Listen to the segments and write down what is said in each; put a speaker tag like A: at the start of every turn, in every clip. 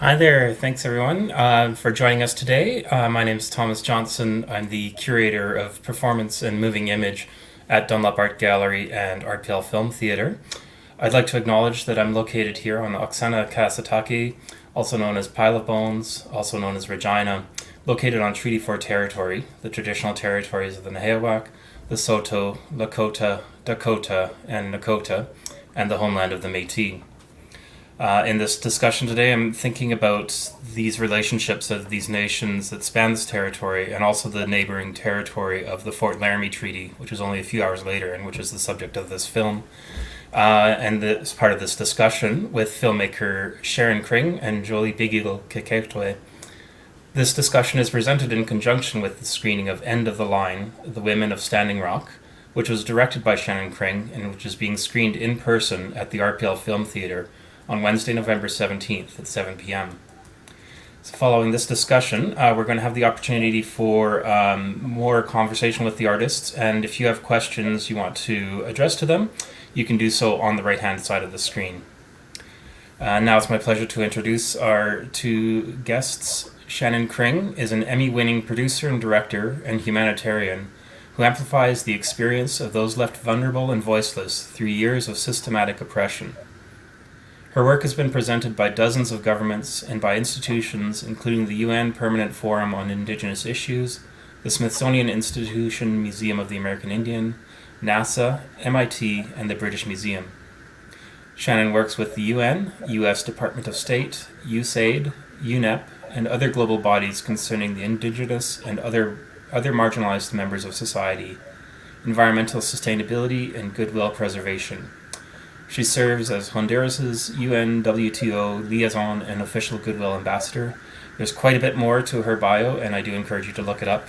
A: Hi there. Thanks, everyone, for joining us today. My name is Thomas Johnson. I'm the curator of performance and moving image at Dunlop Art Gallery and RPL Film Theatre. I'd like to acknowledge that I'm located here on Oksana Kasatake, also known as Pile of Bones, also known as Regina, located on Treaty 4 territory, the traditional territories of the Nehiyawak, the Saulteaux, Lakota, Dakota, and Nakota, and the homeland of the Métis. In this discussion today, I'm thinking about these relationships of these nations that span this territory and also the neighboring territory of the Fort Laramie Treaty, which was only a few hours later and which is the subject of this film. And as part of this discussion with filmmaker Shannon Kring and Jolie BigEagle-Kequahtooway. This discussion is presented in conjunction with the screening of End of the Line, The Women of Standing Rock, which was directed by Shannon Kring and which is being screened in person at the RPL Film Theatre on Wednesday, November 17th at 7 p.m. So following this discussion, we're going to have the opportunity for more conversation with the artists, and if you have questions you want to address to them, you can do so on the right-hand side of the screen. Now it's my pleasure to introduce our two guests. Shannon Kring is an Emmy-winning producer and director and humanitarian who amplifies the experience of those left vulnerable and voiceless through years of systematic oppression. Her work has been presented by dozens of governments and by institutions including the UN Permanent Forum on Indigenous Issues, the Smithsonian Institution Museum of the American Indian, NASA, MIT, and the British Museum. Shannon works with the UN, US Department of State, USAID, UNEP, and other global bodies concerning the indigenous and other marginalized members of society, environmental sustainability, and goodwill preservation. She serves as Honduras' UNWTO Liaison and official Goodwill ambassador. There's quite a bit more to her bio, and I do encourage you to look it up.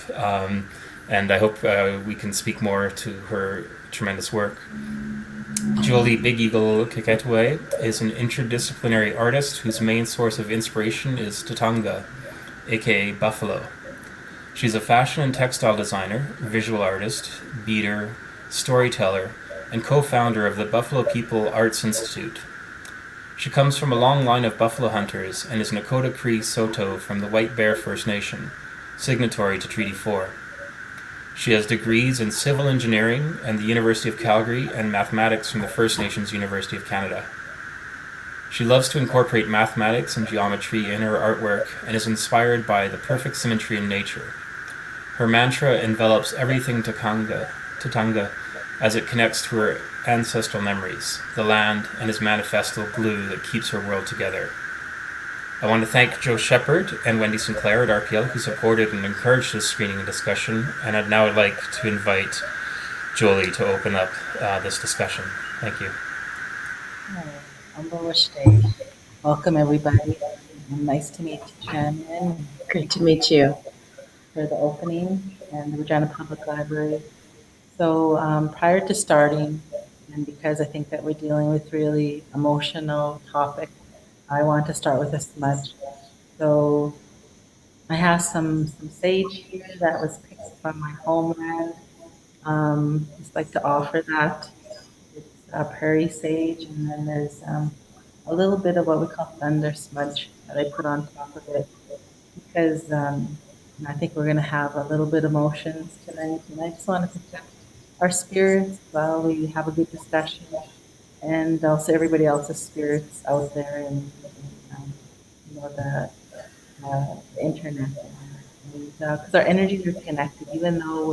A: And I hope we can speak more to her tremendous work. Jolie BigEagle-Kequahtooway is an interdisciplinary artist whose main source of inspiration is Tatanga, aka Buffalo. She's a fashion and textile designer, visual artist, beater, storyteller, and co-founder of the Buffalo People Arts Institute. She comes from a long line of buffalo hunters and is Nakota Cree Saulteaux from the White Bear First Nation, signatory to Treaty 4. She has degrees in civil engineering and the University of Calgary and mathematics from the First Nations University of Canada. She loves to incorporate mathematics and geometry in her artwork and is inspired by the perfect symmetry in nature. Her mantra envelops everything Tatanga, as it connects to her ancestral memories, the land, and is manifestal glue that keeps her world together. I want to thank Joe Shepard and Wendy Sinclair at RPL who supported and encouraged this screening and discussion, and I'd like to invite Jolie to open up this discussion. Thank you.
B: Welcome, everybody. Nice to meet you, Shannon.
C: Great to meet you.
B: For the opening and the Regina Public Library. So prior to starting, and because I think that we're dealing with really emotional topic, I want to start with a smudge. So I have some sage here that was picked from my homeland. Just like to offer that. It's a prairie sage, and then there's a little bit of what we call thunder smudge that I put on top of it because I think we're going to have a little bit of emotions tonight, and I just want to protect our spirits while we have a good discussion, and also everybody else's spirits out there, and the internet, because our energies are connected, even though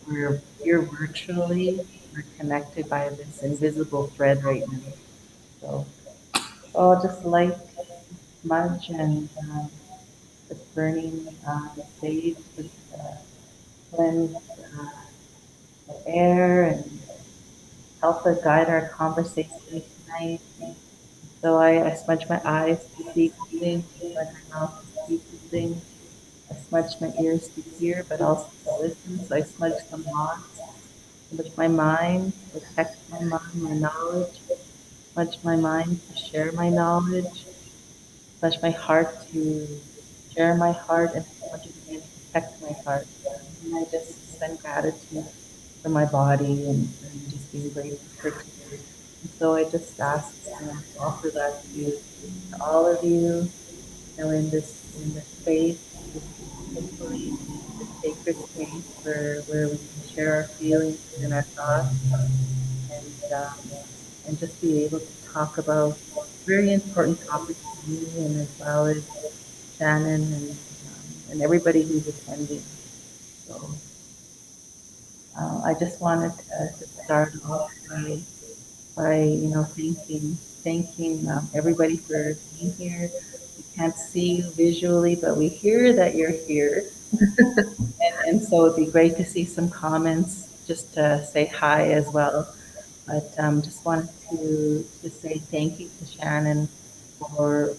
B: we're here virtually, we're connected by this invisible thread right now. So I'll just light smudge and just burning the sage, just cleanse the air and help us guide our conversation tonight. So I smudge my eyes to see things, I smudge my mouth to speak things, I smudge my ears to hear, but also to listen. So I smudge some thoughts, smudge my mind, protect my mind, my knowledge, smudge my mind to share my knowledge, smudge my heart to share my heart, and smudge it again to protect my heart. And I just send gratitude for my body and just being grateful for today. And so I just ask and offer that to all of you, in this space, hopefully the sacred space where we can share our feelings and our thoughts, and just be able to talk about very important topics to me and as well as Shannon and everybody who's attending. So I just wanted to start off by thanking everybody for being here. We can't see you visually, but we hear that you're here. And so it'd be great to see some comments, just to say hi as well. But just wanted to say thank you to Shannon for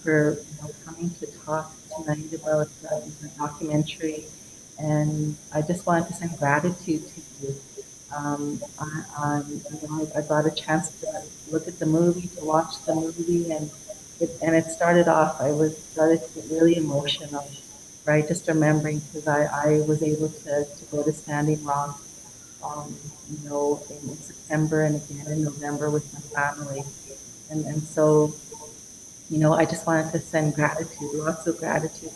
B: coming to talk tonight about the documentary. And I just wanted to send gratitude to you. I got a chance to look at the movie, to watch the movie, and it started off. Started to get really emotional, right? Just remembering, because I was able to go to Standing Rock, in September and again in November with my family, and so I just wanted to send gratitude, lots of gratitude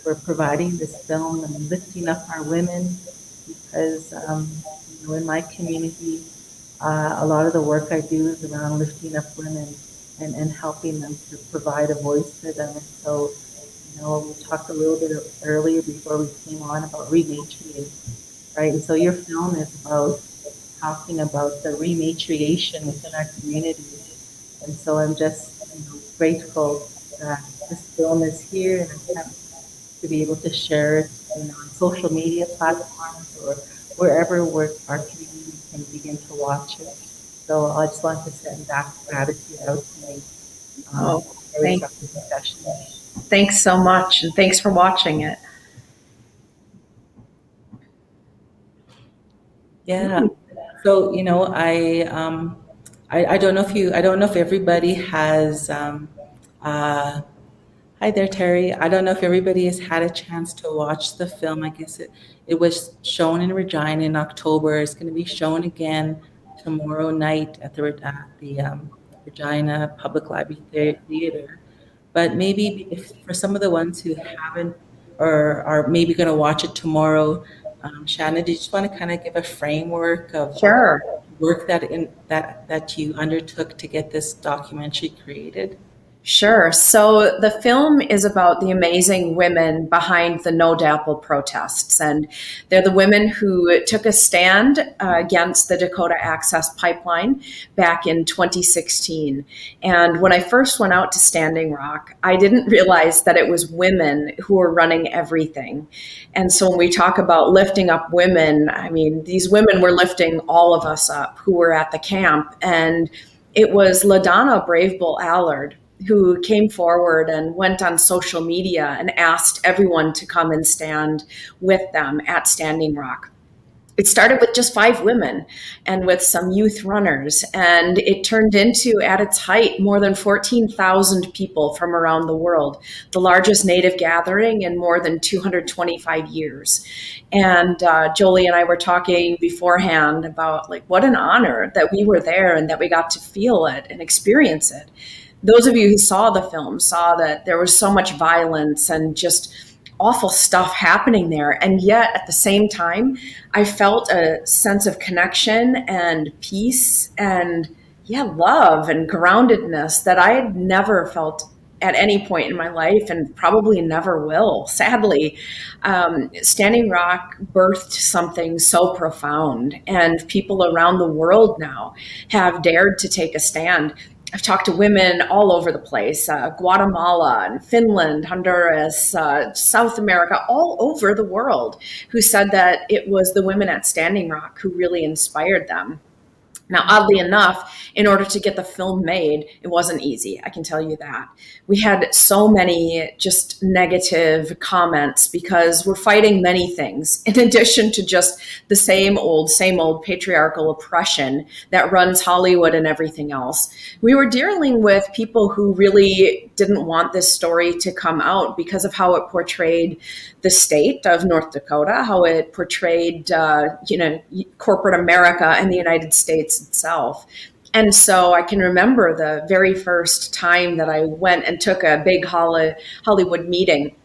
B: for providing this film and lifting up our women, because in my community, a lot of the work I do is around lifting up women and helping them to provide a voice for them. And so, we talked a little bit earlier before we came on about rematriating, right? And so your film is about talking about the rematriation within our community. And so I'm just grateful that this film is here, and I can't to be able to share it on social media platforms or wherever our community can begin to watch it. So I just want to send that gratitude out tonight.
C: Thanks so much, and thanks for watching it.
B: Yeah. So I don't know if everybody has. Hi there, Terry. I don't know if everybody has had a chance to watch the film. I guess it was shown in Regina in October. It's going to be shown again tomorrow night at the Regina Public Library Theater. But maybe for some of the ones who haven't or are maybe going to watch it tomorrow, Shannon, do you just want to kind of give a framework of
C: Sure.
B: work that you undertook to get this documentary created?
C: Sure. So the film is about the amazing women behind the Nodapl protests. And they're the women who took a stand against the Dakota Access Pipeline back in 2016. And when I first went out to Standing Rock, I didn't realize that it was women who were running everything. And so when we talk about lifting up women, I mean, these women were lifting all of us up who were at the camp. And it was LaDonna Brave Bull Allard who came forward and went on social media and asked everyone to come and stand with them at Standing Rock. It started with just 5 women and with some youth runners, and it turned into, at its height, more than 14,000 people from around the world, the largest Native gathering in more than 225 years. And Jolie and I were talking beforehand about what an honor that we were there and that we got to feel it and experience it. Those of you who saw the film saw that there was so much violence and just awful stuff happening there. And yet at the same time, I felt a sense of connection and peace and love and groundedness that I had never felt at any point in my life and probably never will. Sadly, Standing Rock birthed something so profound, and people around the world now have dared to take a stand. I've talked to women all over the place, Guatemala and Finland, Honduras, South America, all over the world, who said that it was the women at Standing Rock who really inspired them. Now, oddly enough, in order to get the film made, it wasn't easy. I can tell you that. We had so many just negative comments because we're fighting many things in addition to just the same old patriarchal oppression that runs Hollywood and everything else. We were dealing with people who really didn't want this story to come out because of how it portrayed the state of North Dakota, how it portrayed, corporate America and the United States itself. And so I can remember the very first time that I went and took a big Hollywood meeting.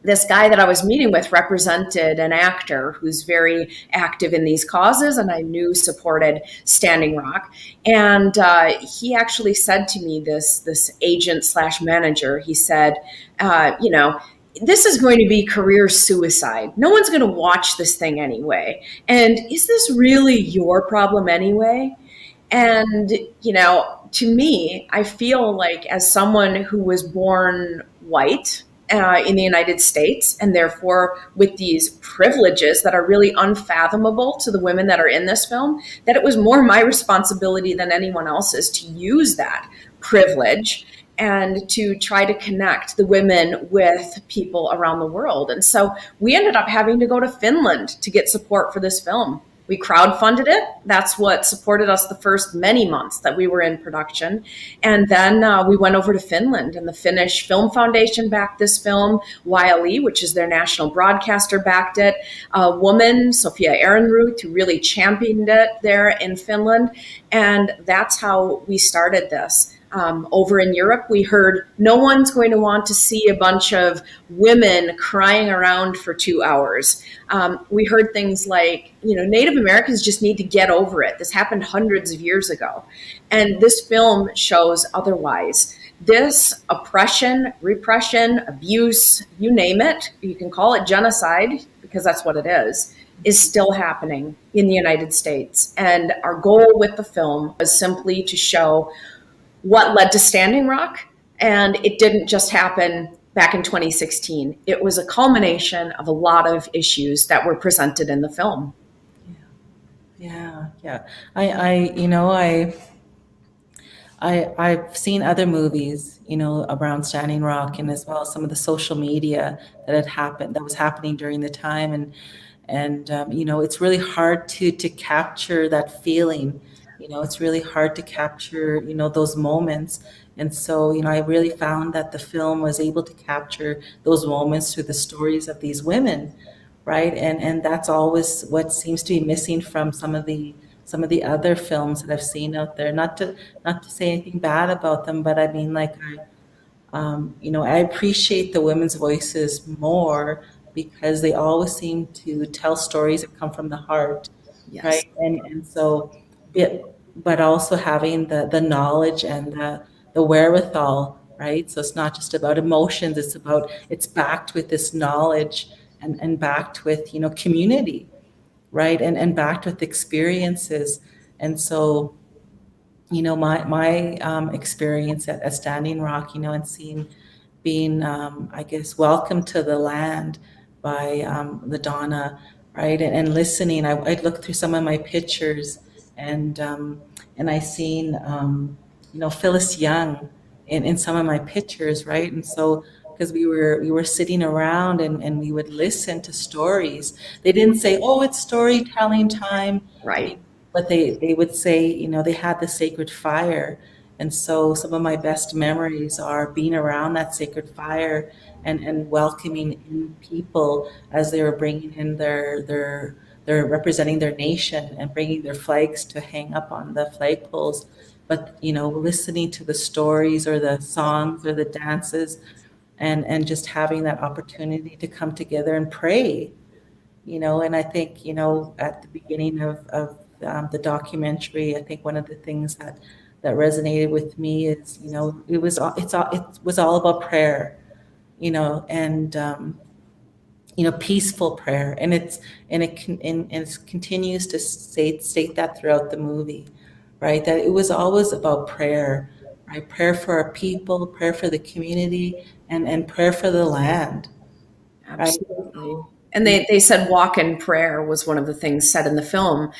C: This guy that I was meeting with represented an actor who's very active in these causes, and I knew supported Standing Rock. And he actually said to me, this agent slash manager, he said, this is going to be career suicide. No one's going to watch this thing anyway. And is this really your problem anyway? And, to me, I feel like as someone who was born white in the United States, and therefore with these privileges that are really unfathomable to the women that are in this film, that it was more my responsibility than anyone else's to use that privilege and to try to connect the women with people around the world. And so we ended up having to go to Finland to get support for this film. We crowdfunded it. That's what supported us the first many months that we were in production. And then we went over to Finland, and the Finnish Film Foundation backed this film. YLE, which is their national broadcaster, backed it. A woman, Sofia Ehrenruth, who really championed it there in Finland. And that's how we started this. Over in Europe, we heard no one's going to want to see a bunch of women crying around for 2 hours. We heard things like, Native Americans just need to get over it. This happened hundreds of years ago. And this film shows otherwise. This oppression, repression, abuse, you name it, you can call it genocide, because that's what it is still happening in the United States. And our goal with the film was simply to show what led to Standing Rock. And it didn't just happen back in 2016. It was a culmination of a lot of issues that were presented in the film.
D: Yeah. I've seen other movies, around Standing Rock, and as well as some of the social media that was happening during the time. And it's really hard to capture that feeling. It's really hard to capture, those moments. And so, I really found that the film was able to capture those moments through the stories of these women, right? And that's always what seems to be missing from some of the other films that I've seen out there. Not to say anything bad about them, but I mean, I appreciate the women's voices more because they always seem to tell stories that come from the heart,
C: Yes.
D: right? And so, but also having the knowledge and the wherewithal, right? So it's not just about emotions, it's backed with this knowledge and backed with, community, right? And backed with experiences. And so, my experience at Standing Rock, and being, I guess, welcomed to the land by the Donna, right? And listening, I'd look through some of my pictures, and I seen Phyllis Young in some of my pictures, right? And so because we were sitting around and we would listen to stories. They didn't say, "Oh, it's storytelling time,"
C: Right.
D: but they would say, they had the sacred fire. And so some of my best memories are being around that sacred fire and welcoming in people as they were bringing in they're representing their nation and bringing their flags to hang up on the flagpoles. But, listening to the stories or the songs or the dances and just having that opportunity to come together and pray, and I think, at the beginning of the documentary, I think one of the things that resonated with me is, it was all about prayer, and peaceful prayer, and it continues to state that throughout the movie, right? That it was always about prayer, right? Prayer for our people, prayer for the community, and prayer for the land.
C: Absolutely. Right? And they said walk in prayer was one of the things said in the film.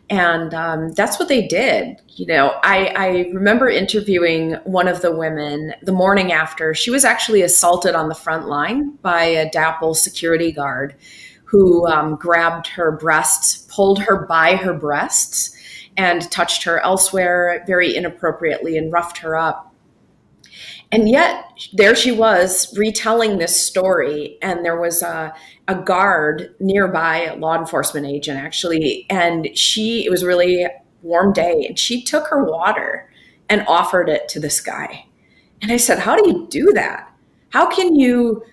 C: And that's what they did. I remember interviewing one of the women the morning after. She was actually assaulted on the front line by a Nodapl security guard who grabbed her breasts, pulled her by her breasts, and touched her elsewhere very inappropriately and roughed her up. And yet there she was retelling this story, and there was a guard nearby, a law enforcement agent actually, and it was really warm day, and she took her water and offered it to this guy. And I said, how do you do that? How can you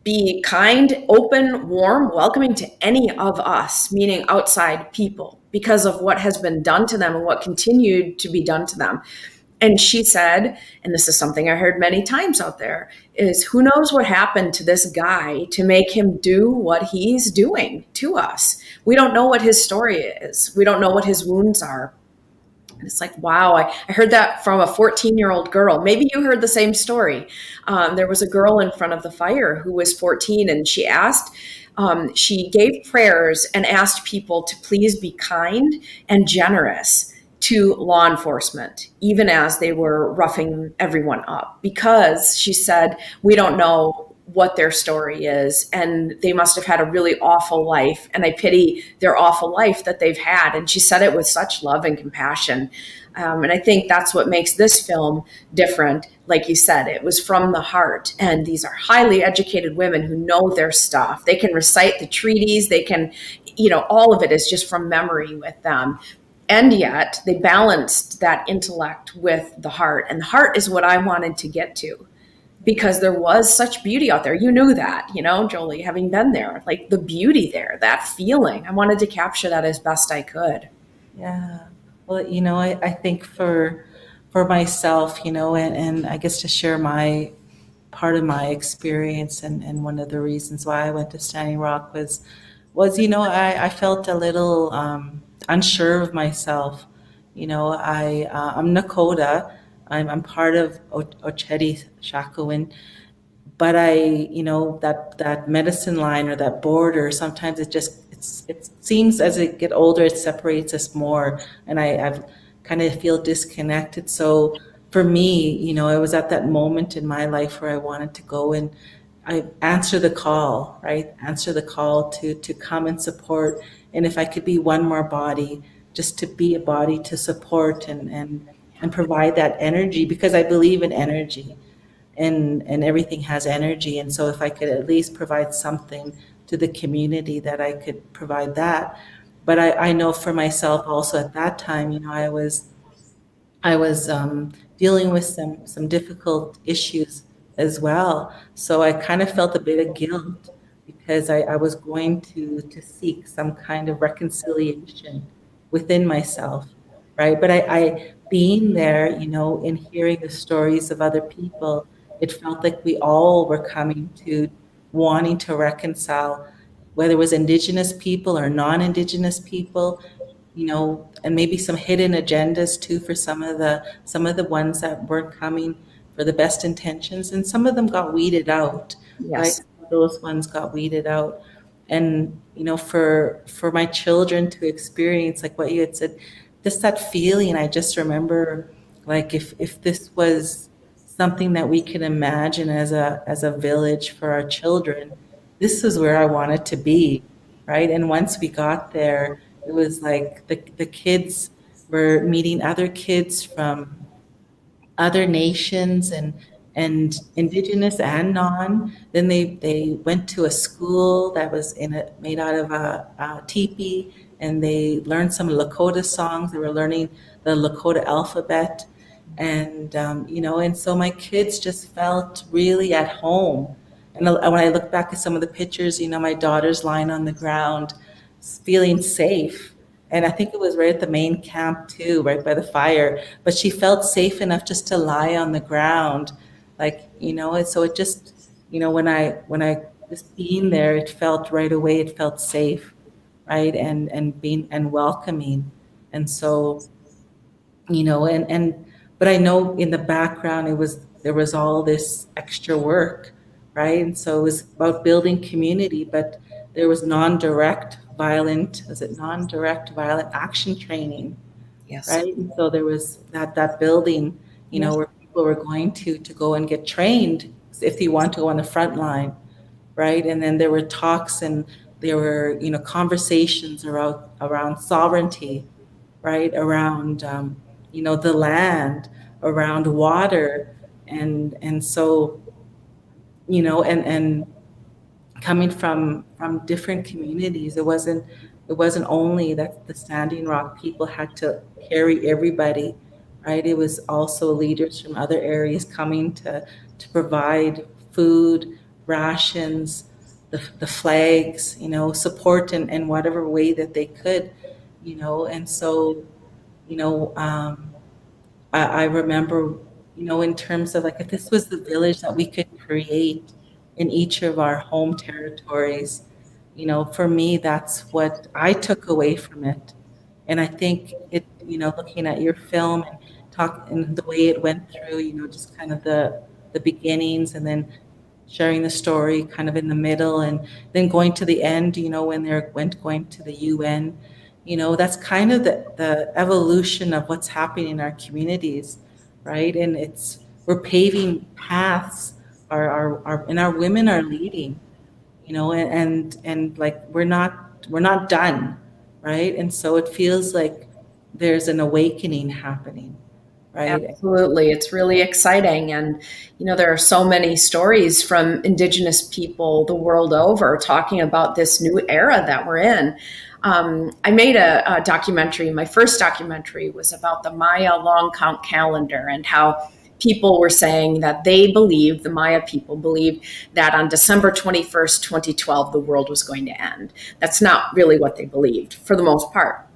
C: be kind, open, warm, welcoming to any of us, meaning outside people, because of what has been done to them and what continued to be done to them? And she said, and this is something I heard many times out there, is who knows what happened to this guy to make him do what he's doing to us? We don't know what his story is. We don't know what his wounds are. And it's like, wow, I heard that from a 14-year-old girl. Maybe you heard the same story. There was a girl in front of the fire who was 14, and she gave prayers and asked people to please be kind and generous to law enforcement, even as they were roughing everyone up, because she said, we don't know what their story is, and they must have had a really awful life, and I pity their awful life that they've had. And she said it with such love and compassion. And I think that's what makes this film different. Like you said, it was from the heart, and these are highly educated women who know their stuff. They can recite the treaties, they can, all of it is just from memory with them. And yet they balanced that intellect with the heart, and the heart is what I wanted to get to, because there was such beauty out there. You knew that, Jolie, having been there, like the beauty there, that feeling. I wanted to capture that as best I could.
D: Yeah. Well, I think for myself, and I guess to share my part of my experience, and one of the reasons why I went to Standing Rock was I felt a little unsure of myself. I'm Nakota. I'm part of Ochedi-Shakowin, but that medicine line or that border, sometimes it seems as it get older, it separates us more, and I've kind of feel disconnected. So for me, it was at that moment in my life where I wanted to go and I answer the call, right? Answer the call to come and support. And if I could be one more body, just to be a body to support and provide that energy, because I believe in energy, and everything has energy. And so if I could at least provide something to the community, that I could provide that. But I know for myself also at that time, I was dealing with some difficult issues as well. So I kind of felt a bit of guilt, because I was going to seek some kind of reconciliation within myself, right? But I being there, in hearing the stories of other people, it felt like we all were coming to wanting to reconcile, whether it was Indigenous people or non-Indigenous people, and maybe some hidden agendas too for some of the ones that weren't coming for the best intentions, and some of them got weeded out, right?
C: Yes.
D: Those ones got weeded out. And for my children to experience, like what you had said, just that feeling, I just remember, like, if this was something that we could imagine as a village for our children, this is where I wanted to be, right? And once we got there, it was like the kids were meeting other kids from other nations, and Indigenous and non. Then they went to a school that was made out of a teepee, and they learned some Lakota songs. They were learning the Lakota alphabet, and and so my kids just felt really at home. And when I look back at some of the pictures, my daughter's lying on the ground, feeling safe. And I think it was right at the main camp too, right by the fire. But she felt safe enough just to lie on the ground, and so it just, when I just being there, it felt right away, it felt safe, right, and being and welcoming. And so, and but I know in the background there was all this extra work, right? And so it was about building community, but there was non-direct violent action training,
C: Yes.
D: right? And so there was that building,
C: Yes.
D: where people were going to go and get trained if they want to go on the front line, right? And then there were talks, and there were conversations around sovereignty, right? Around the land, around water, and so and coming from different communities, it wasn't it wasn't only that the Standing Rock people had to carry everybody, right? It was also leaders from other areas coming to provide food, rations, the flags, support in whatever way that they could, and so, you know, um, I remember, in terms of like if this was the village that we could create in each of our home territories, for me, that's what I took away from it. And I think looking at your film and and the way it went through, just kind of the beginnings and then sharing the story kind of in the middle and then going to the end, when they're going to the UN, that's kind of the evolution of what's happening in our communities, right? And we're paving paths, and our women are leading, and like we're not done, right? And so it feels like there's an awakening happening, right?
C: Absolutely. It's really exciting. And, there are so many stories from Indigenous people the world over talking about this new era that we're in. I made a documentary. My first documentary was about the Maya long count calendar and how people were saying that the Maya people believed that on December 21st, 2012, the world was going to end. That's not really what they believed for the most part.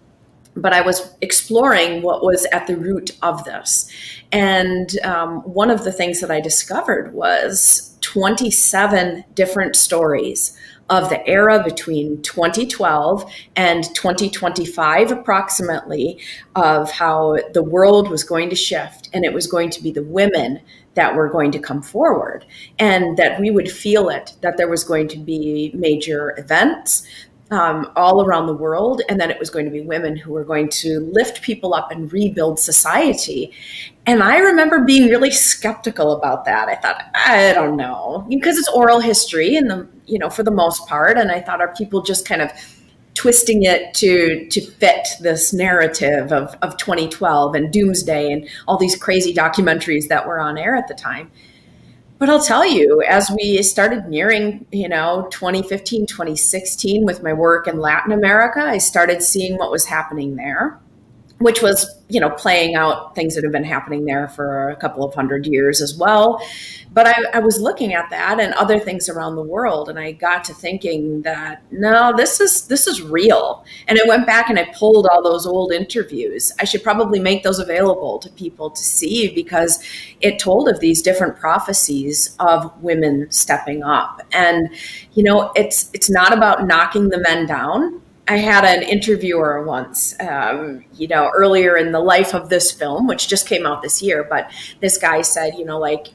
C: But I was exploring what was at the root of this. And one of the things that I discovered was 27 different stories of the era between 2012 and 2025, approximately, of how the world was going to shift and it was going to be the women that were going to come forward and that we would feel it, that there was going to be major events all around the world, and that it was going to be women who were going to lift people up and rebuild society. And I remember being really skeptical about that. I thought, I don't know, because it's oral history, and for the most part. And I thought, are people just kind of twisting it to fit this narrative of 2012 and Doomsday and all these crazy documentaries that were on air at the time? But I'll tell you, as we started nearing, 2015, 2016 with my work in Latin America, I started seeing what was happening there, which was, playing out things that have been happening there for a couple of hundred years as well. But I was looking at that and other things around the world, and I got to thinking that, no, this is real. And I went back and I pulled all those old interviews. I should probably make those available to people to see, because it told of these different prophecies of women stepping up. And, it's not about knocking the men down. I had an interviewer once, earlier in the life of this film, which just came out this year. But this guy said,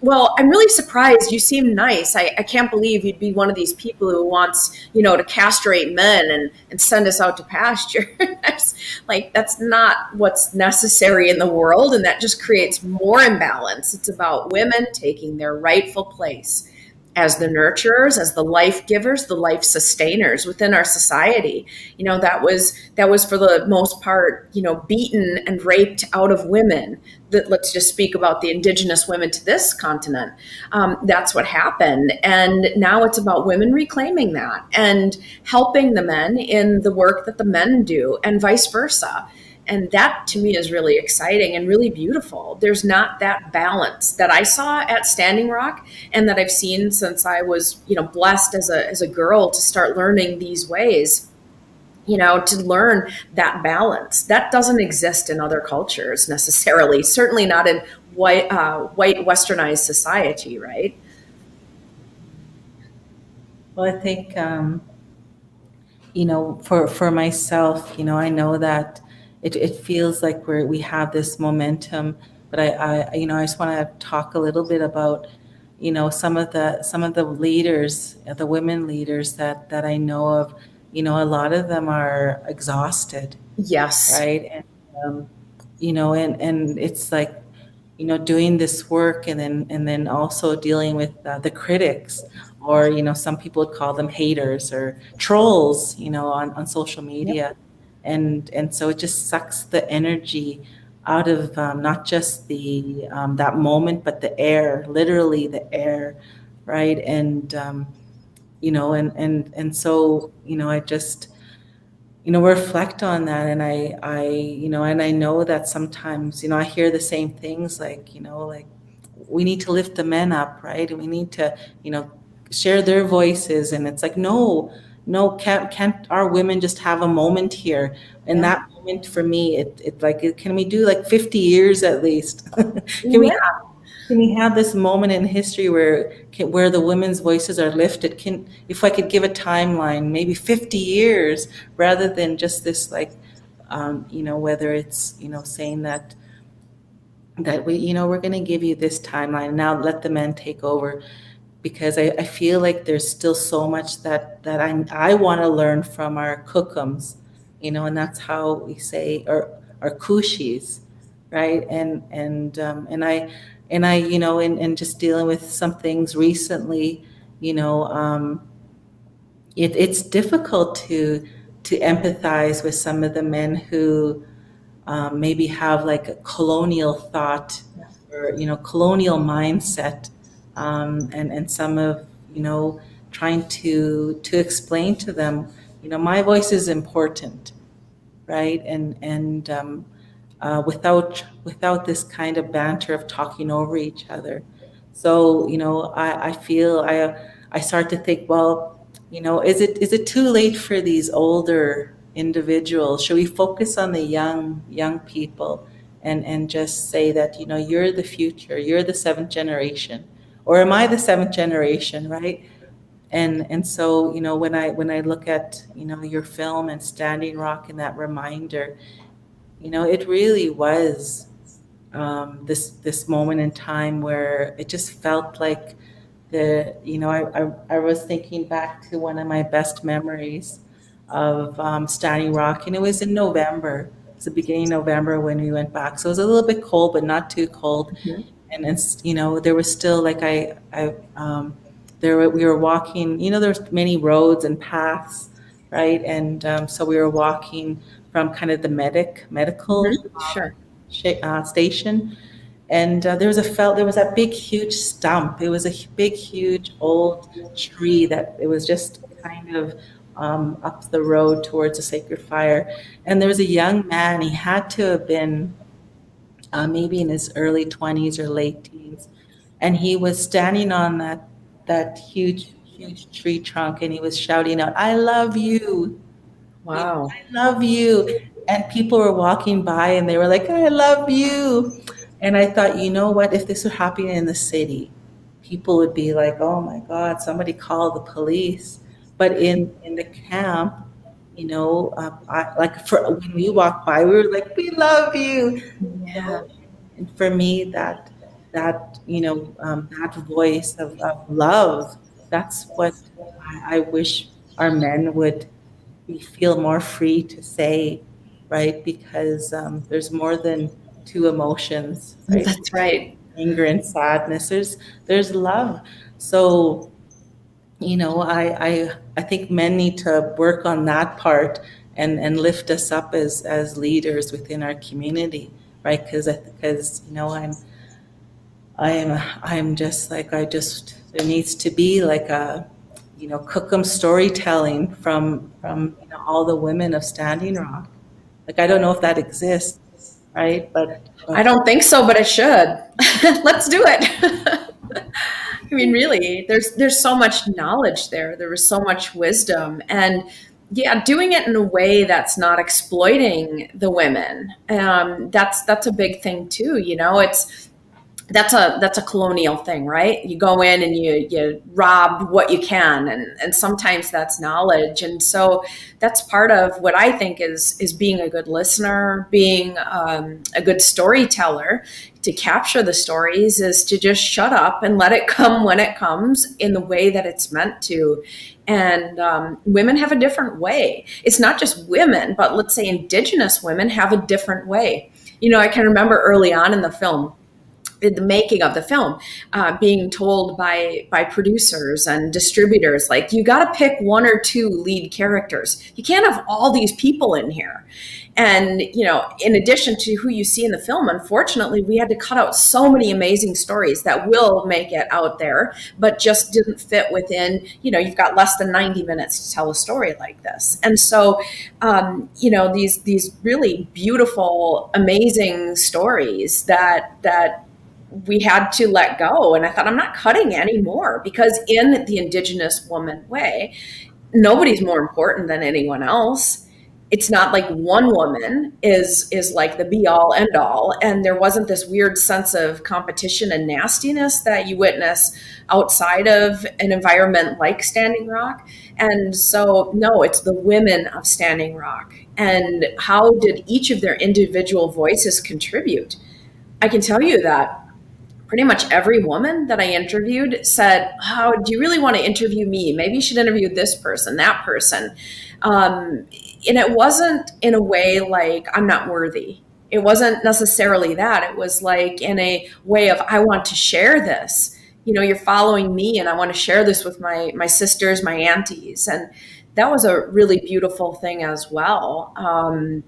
C: well, I'm really surprised. You seem nice. I can't believe you'd be one of these people who wants, to castrate men and send us out to pasture. That's not what's necessary in the world. And that just creates more imbalance. It's about women taking their rightful place as the nurturers, as the life givers, the life sustainers within our society. That was for the most part, beaten and raped out of women. Let's just speak about the Indigenous women to this continent. That's what happened. And now it's about women reclaiming that and helping the men in the work that the men do, and vice versa. And that to me is really exciting and really beautiful. There's not that balance that I saw at Standing Rock and that I've seen since I was, blessed as a girl to start learning these ways, to learn that balance. That doesn't exist in other cultures necessarily, certainly not in white westernized society, right?
D: Well, I think, for myself, I know that it feels like we have this momentum, but I just want to talk a little bit about, some of the leaders, the women leaders that I know of. A lot of them are exhausted.
C: Yes.
D: Right. And, and it's like, doing this work and then also dealing with the critics, or, some people would call them haters or trolls, on social media. Yep. And so it just sucks the energy out of not just the that moment, but the air, literally the air, right? And and so I just reflect on that. And and I know that sometimes, I hear the same things like, like we need to lift the men up, right? And we need to, share their voices. And it's like, no, can't our women just have a moment here? And
B: Yeah.
D: that moment for me, can we do like 50 years at least?
B: Yeah.
D: Can we have this moment in history where the women's voices are lifted? If I could give a timeline, maybe 50 years, rather than just this whether it's saying that we're going to give you this timeline now, let the men take over, because I feel like there's still so much that I want to learn from our cookums, and that's how we say our kushis, right? And I and just dealing with some things recently, it's difficult to empathize with some of the men who maybe have like a colonial thought, or colonial mindset, and some of trying to explain to them, my voice is important, right? And without this kind of banter of talking over each other. So I feel I start to think, well, is it too late for these older individuals? Should we focus on the young people, and just say that you're the future, you're the seventh generation, or am I the seventh generation, right? And so when I look at your film and Standing Rock, and that reminder, it really was this moment in time where it just felt like I was thinking back to one of my best memories of Standing Rock, and it was in November. It's the beginning of November when we went back, so it was a little bit cold, but not too cold. And it's there was still like we were walking. There's many roads and paths, right? And so we were walking from kind of the medical
C: Sure.
D: station, and there was that big huge stump. It was a big huge old tree that it was just kind of up the road towards the Sacred Fire, and there was a young man. He had to have been maybe in his early 20s or late teens, and he was standing on that huge tree trunk, and he was shouting out, "I love you."
C: Wow.
D: I love you. And people were walking by, and they were like, I love you. And I thought, you know what? If this were happening in the city, people would be like, oh my God, somebody call the police. But in the camp, when we walked by, we were like, we love you.
C: Yeah.
D: And for me, that voice of love, that's what I wish our men would feel more free to say, right? Because there's more than two emotions, right?
C: That's right.
D: Anger and sadness. There's love. So I think men need to work on that part, and lift us up as leaders within our community, right? Because I'm just like, there needs to be like a Cookham storytelling from all the women of Standing Rock. Like, I don't know if that exists, right? But
C: I don't think so, but it should. Let's do it. I mean, really, there's so much knowledge there. There was so much wisdom, and yeah, doing it in a way that's not exploiting the women. That's a big thing too. That's a colonial thing, right? You go in and you rob what you can, and sometimes that's knowledge. And so that's part of what I think is being a good listener, being a good storyteller. To capture the stories is to just shut up and let it come when it comes in the way that it's meant to. And women have a different way. It's not just women, but let's say Indigenous women have a different way. I can remember early on in the film, the making of the film, being told by producers and distributors, like, you got to pick one or two lead characters. You can't have all these people in here. And, in addition to who you see in the film, unfortunately, we had to cut out so many amazing stories that will make it out there, but just didn't fit within, you've got less than 90 minutes to tell a story like this. And so, these really beautiful, amazing stories that we had to let go. And I thought, I'm not cutting any more, because in the Indigenous woman way, nobody's more important than anyone else. It's not like one woman is like the be all end all. And there wasn't this weird sense of competition and nastiness that you witness outside of an environment like Standing Rock. And so, no, it's the women of Standing Rock. And how did each of their individual voices contribute? I can tell you that pretty much every woman that I interviewed said, "How do you really want to interview me? Maybe you should interview this person, that person." And it wasn't in a way like I'm not worthy. It wasn't necessarily that. It was like in a way of, I want to share this. You're following me, and I want to share this with my sisters, my aunties. And that was a really beautiful thing as well. And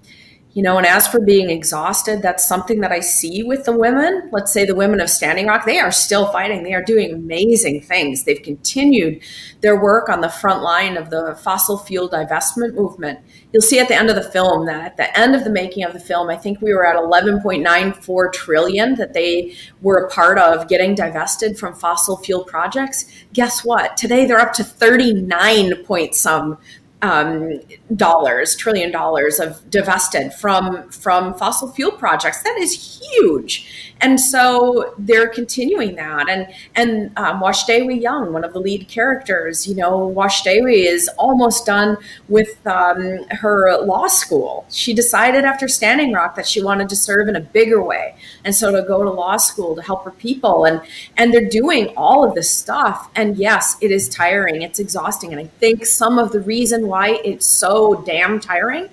C: as for being exhausted, that's something that I see with the women. Let's say the women of Standing Rock, they are still fighting. They are doing amazing things. They've continued their work on the front line of the fossil fuel divestment movement. You'll see at the end of the film that at the end of the making of the film, I think we were at 11.94 trillion that they were a part of getting divested from fossil fuel projects. Guess what? Today they're up to 39 point some trillion dollars of divested from fossil fuel projects. That is huge. And so they're continuing that. And Washdewi Young, one of the lead characters, Washdewi is almost done with her law school. She decided after Standing Rock that she wanted to serve in a bigger way. And so to go to law school to help her people. And they're doing all of this stuff. And yes, it is tiring. It's exhausting. And I think some of the reason why it's so damn tiring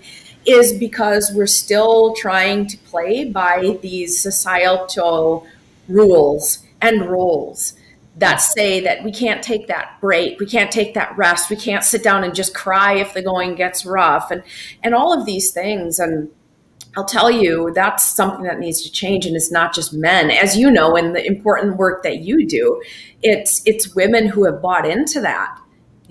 C: is because we're still trying to play by these societal rules and roles that say that we can't take that break, we can't take that rest, we can't sit down and just cry if the going gets rough, and all of these things. And I'll tell you, that's something that needs to change. And it's not just men. As you know, in the important work that you do, it's women who have bought into that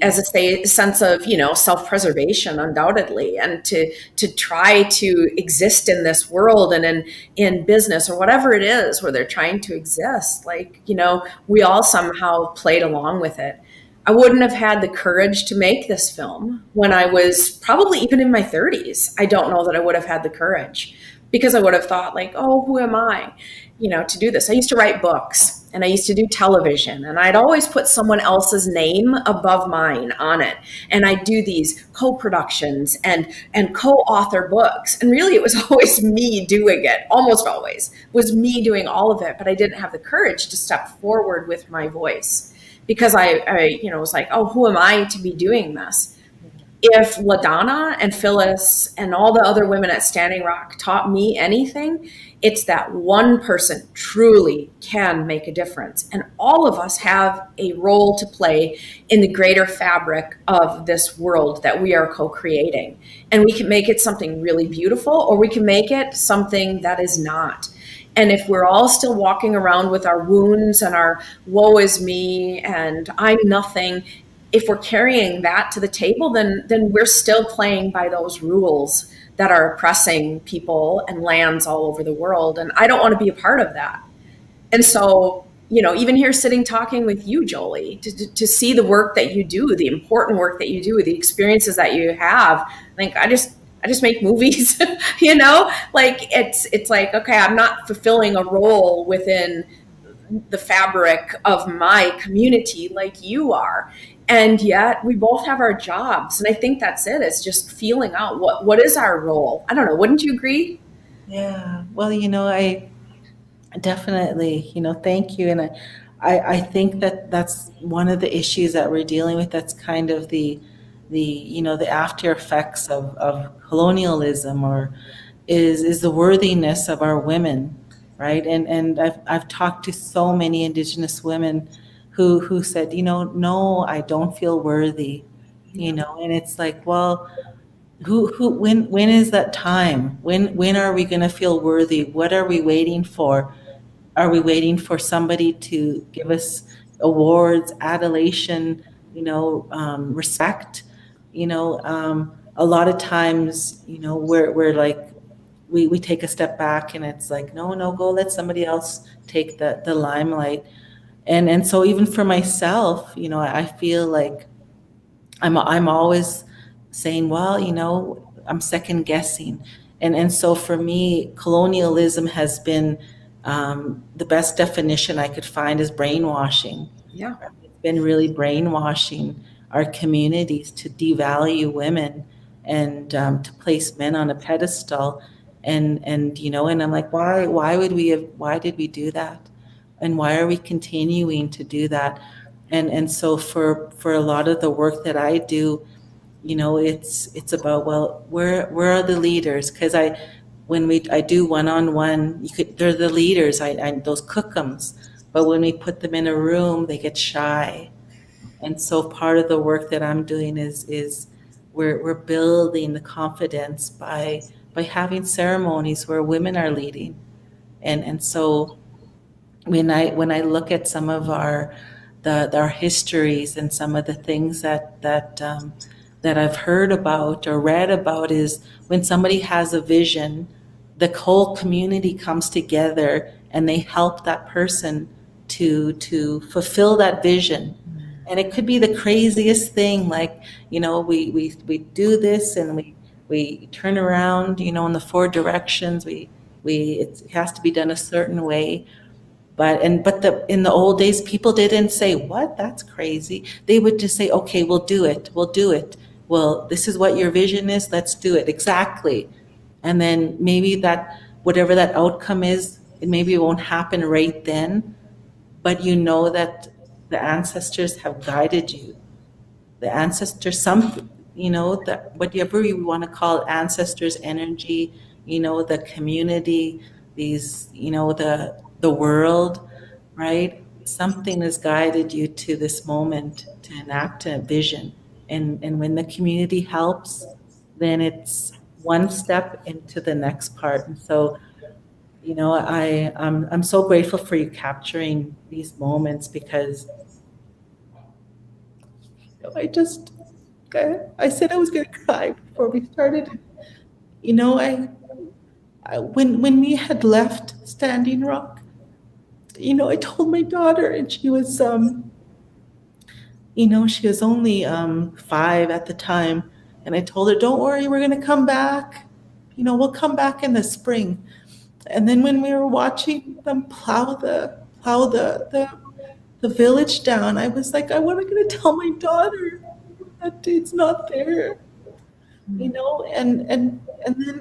C: as a sense of, self-preservation, undoubtedly, and to try to exist in this world and in business or whatever it is where they're trying to exist. Like, we all somehow played along with it. I wouldn't have had the courage to make this film when I was probably even in my 30s. I don't know that I would have had the courage, because I would have thought like, oh, who am I, to do this? I used to write books and I used to do television, and I'd always put someone else's name above mine on it. And I'd do these co-productions and co-author books. And really it was always me doing it, almost always was me doing all of it, but I didn't have the courage to step forward with my voice, because I was like, oh, who am I to be doing this? If LaDonna and Phyllis and all the other women at Standing Rock taught me anything, it's that one person truly can make a difference. And all of us have a role to play in the greater fabric of this world that we are co-creating. And we can make it something really beautiful, or we can make it something that is not. And if we're all still walking around with our wounds and our woe is me and I'm nothing, if we're carrying that to the table, then we're still playing by those rules that are oppressing people and lands all over the world. And I don't want to be a part of that. And so, even here sitting talking with you, Jolie, to see the work that you do, the important work that you do, the experiences that you have, like, I just make movies, like it's like, okay, I'm not fulfilling a role within the fabric of my community like you are. And yet we both have our jobs. And I think that's it. It's just feeling out what is our role? I don't know. Wouldn't you agree?
D: Yeah. Well, I definitely, thank you. And I think that that's one of the issues that we're dealing with. That's kind of the after effects of colonialism, or is the worthiness of our women right? And I've talked to so many Indigenous women who said, no, I don't feel worthy, and it's like, well, when is that time? When are we going to feel worthy? What are we waiting for? Are we waiting for somebody to give us awards, adulation, respect? A lot of times, we're like, we take a step back and it's like, no, no, go let somebody else take the limelight. And so even for myself, I feel like I'm always saying, well, I'm second guessing. And so for me, colonialism has been, the best definition I could find is brainwashing.
C: Yeah.
D: It's been really brainwashing our communities to devalue women and to place men on a pedestal. And I'm like, why did we do that? And why are we continuing to do that? And so for a lot of the work that I do, it's about, well, where are the leaders? Because I do one-on-one, they're the leaders, I those cookums, but when we put them in a room, they get shy. And so part of the work that I'm doing is we're building the confidence by having ceremonies where women are leading. And so when I look at some of our histories and some of the things that I've heard about or read about, is when somebody has a vision, the whole community comes together and they help that person to fulfill that vision. And it could be the craziest thing, like, we do this and we turn around, in the four directions. It has to be done a certain way. But in the old days, people didn't say, what, that's crazy. They would just say, okay, we'll do it. Well, this is what your vision is. Let's do it. Exactly. And then maybe that, whatever that outcome is, maybe it won't happen right then, but that the ancestors have guided you. The ancestors, whatever you want to call it, ancestors' energy, the community, these, the world, right? Something has guided you to this moment to enact a vision. And when the community helps, then it's one step into the next part. And so, I'm so grateful for you capturing these moments, because I said I was going to cry before we started. When we had left Standing Rock, I told my daughter, and she was, she was only 5 at the time, and I told her, "Don't worry, we're going to come back. We'll come back in the spring." And then when we were watching them plow the village down, I was like, what am I going to tell my daughter that it's not there? And then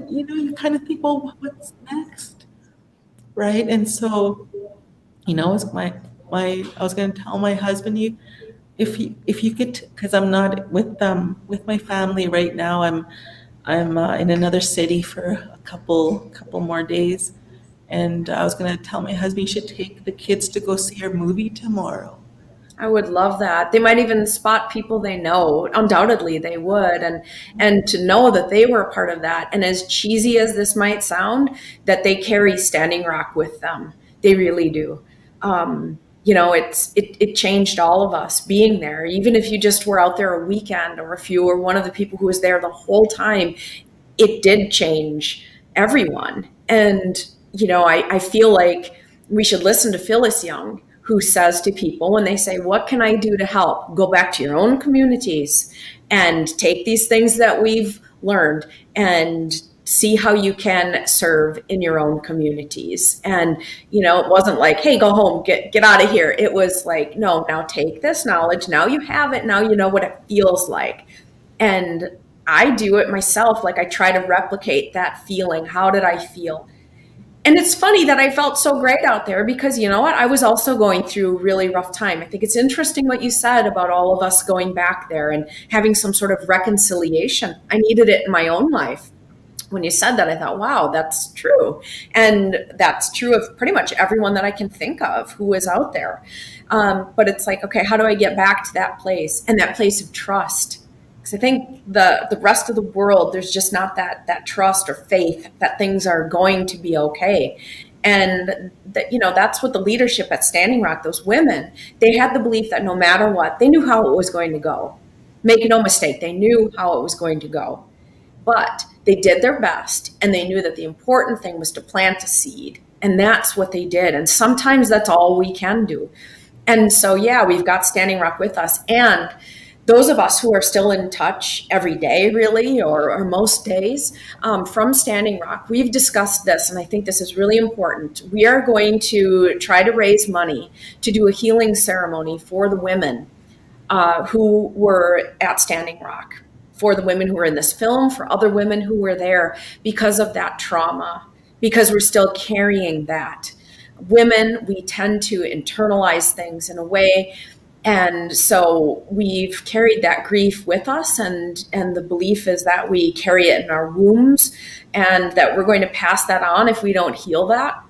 D: you kind of think, well, what's next, right? And so, it's I was going to tell my husband, if you could, because I'm not with my family right now. I'm in another city for a couple more days, and I was going to tell my husband, you should take the kids to go see our movie tomorrow.
C: I would love that. They might even spot people they know. Undoubtedly they would. And to know that they were a part of that. And as cheesy as this might sound, that they carry Standing Rock with them. They really do. It changed all of us being there. Even if you just were out there a weekend, or if you were one of the people who was there the whole time, it did change everyone. And, I feel like we should listen to Phyllis Young, who says to people when they say, what can I do to help? Go back to your own communities and take these things that we've learned and see how you can serve in your own communities. And, it wasn't like, hey, go home, get out of here. It was like, no, now take this knowledge. Now you have it. Now you know what it feels like. And I do it myself. Like, I try to replicate that feeling. How did I feel? And it's funny that I felt so great out there, because you know what? I was also going through a really rough time. I think it's interesting what you said about all of us going back there and having some sort of reconciliation. I needed it in my own life. when you said that, I thought, wow, that's true. And that's true of pretty much everyone that I can think of who is out there. But it's like, okay, how do I get back to that place and that place of trust? Because I think the rest of the world, there's just not that trust or faith that things are going to be okay. And that, that's what the leadership at Standing Rock, those women, they had the belief that no matter what, they knew how it was going to go. Make no mistake, they knew how it was going to go. But they did their best, and they knew that the important thing was to plant a seed. And that's what they did. And sometimes that's all we can do. And so, yeah, we've got Standing Rock with us. And those of us who are still in touch every day, really, or most days, from Standing Rock, we've discussed this, and I think this is really important. We are going to try to raise money to do a healing ceremony for the women who were at Standing Rock, for the women who were in this film, for other women who were there because of that trauma, because we're still carrying that. Women, we tend to internalize things in a way. And so we've carried that grief with us, and the belief is that we carry it in our wombs and that we're going to pass that on if we don't heal that.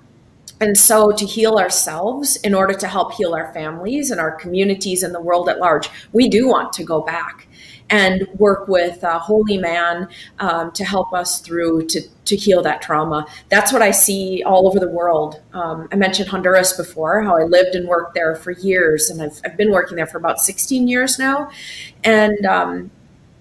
C: And so to heal ourselves, in order to help heal our families and our communities and the world at large, we do want to go back and work with a holy man to help us through to heal that trauma. That's what I see all over the world. I mentioned Honduras before, how I lived and worked there for years, and I've been working there for about 16 years now. And